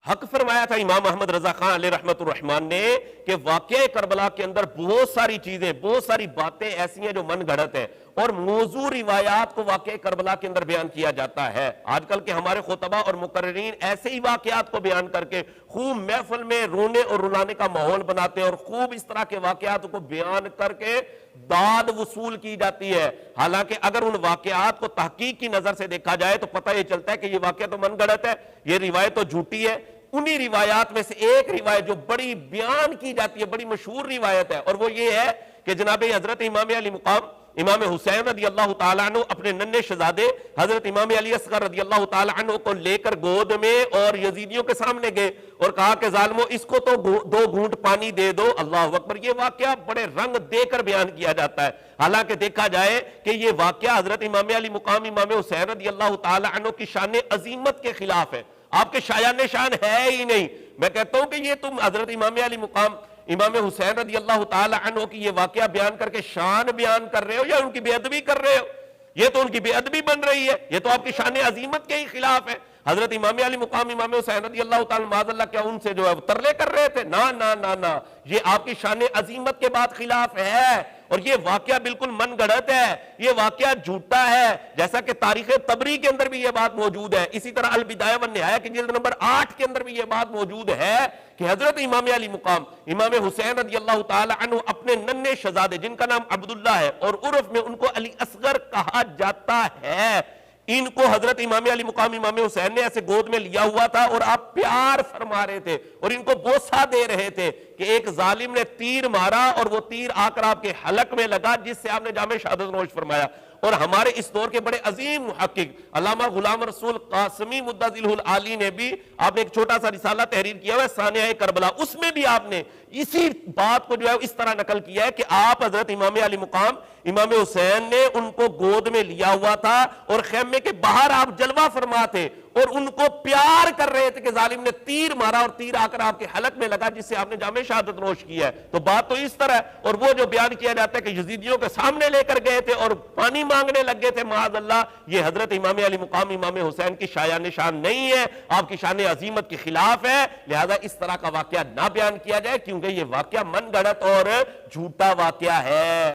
حق فرمایا تھا امام احمد رضا خان علیہ رحمت الرحمن نے کہ واقعہ کربلا کے اندر بہت ساری چیزیں، بہت ساری باتیں ایسی ہیں جو من گھڑت ہیں، اور موضوع روایات کو واقعہ کربلا کے اندر بیان کیا جاتا ہے۔ آج کل کے ہمارے خطبہ اور مقررین ایسے ہی واقعات کو بیان کر کے خوب محفل میں رونے اور رلانے کا ماحول بناتے ہیں، اور خوب اس طرح کے واقعات کو بیان کر کے داد وصول کی جاتی ہے۔ حالانکہ اگر ان واقعات کو تحقیق کی نظر سے دیکھا جائے تو پتہ یہ چلتا ہے کہ یہ واقعہ تو من گھڑت ہے، یہ روایت تو جھوٹی ہے۔ انہی روایات میں سے ایک روایت جو بڑی بیان کی جاتی ہے، بڑی مشہور روایت ہے، اور وہ یہ ہے کہ جناب حضرت امام علی مقام امام حسین رضی اللہ تعالیٰ عنہ اپنے ننھے شہزادے حضرت امام علی اصغر رضی اللہ تعالیٰ عنہ کو لے کر گود میں اور یزیدیوں کے سامنے گئے اور کہا کہ ظالمو اس کو تو 2 گھونٹ پانی دے دو۔ اللہ اکبر! یہ واقعہ بڑے رنگ دے کر بیان کیا جاتا ہے، حالانکہ دیکھا جائے کہ یہ واقعہ حضرت امام علی مقام امام حسین رضی اللہ تعالیٰ عنہ کی شان عظیمت کے خلاف ہے، آپ کے شایان شان ہے ہی نہیں۔ میں کہتا ہوں کہ یہ تم حضرت امام علی مقام امام حسین رضی اللہ تعالی عنہ کی یہ واقعہ بیان کر کے شان بیان کر رہے ہو یا ان کی بے ادبی کر رہے ہو؟ یہ تو ان کی بے ادبی بن رہی ہے، یہ تو آپ کی شان عظیمت کے ہی خلاف ہے۔ حضرت امام علی مقام امام حسین رضی اللہ تعالی معاذ اللہ کیا ان سے جو ہے وہ ترلے کر رہے تھے؟ نا نا نا نا، یہ آپ کی شان عظیمت کے بعد خلاف ہے، اور یہ واقعہ بالکل من گھڑت ہے، یہ واقعہ جھوٹا ہے، جیسا کہ تاریخ طبری کے اندر بھی یہ بات موجود ہے۔ اسی طرح البدایہ والنہایہ کی جلد نمبر 8 کے اندر بھی یہ بات موجود ہے کہ حضرت امام علی مقام امام حسین رضی اللہ تعالی عنہ اپنے ننھے شہزادے جن کا نام عبداللہ ہے اور عرف میں ان کو علی اصغر کہا جاتا ہے، ان کو حضرت امام علی مقام امام حسین نے ایسے گود میں لیا ہوا تھا اور آپ پیار فرما رہے تھے اور ان کو بوسہ دے رہے تھے کہ ایک ظالم نے تیر مارا اور وہ تیر آ کر آپ کے حلق میں لگا، جس سے آپ نے جامع شہادت نوش فرمایا۔ اور ہمارے اس دور کے بڑے عظیم محقق علامہ غلام رسول قاسمی مدہ ذلہ العالی نے بھی آپ نے ایک چھوٹا سا رسالہ تحریر کیا ہوا ہے سانحہ کربلا، اس میں بھی آپ نے اسی بات کو جو ہے اس طرح نقل کیا ہے کہ آپ حضرت امام علی مقام امام حسین نے ان کو گود میں لیا ہوا تھا اور خیمے کے باہر آپ جلوہ فرما تھے اور ان کو پیار کر رہے تھے کہ ظالم نے تیر مارا اور تیر آ کر آپ کے حلق میں لگا، جس سے آپ نے جامع شہادت نوش کی ہے۔ تو بات تو اس طرح ہے، اور وہ جو بیان کیا جاتا ہے کہ یزیدیوں کے سامنے لے کر گئے تھے اور پانی مانگنے لگ گئے تھے، معاذ اللہ، یہ حضرت امام علی مقام امام حسین کی شایان شان نہیں ہے، آپ کی شان عظیمت کے خلاف ہے، لہذا اس طرح کا واقعہ نہ بیان کیا جائے کیونکہ یہ واقعہ من گھڑت اور جھوٹا واقعہ ہے۔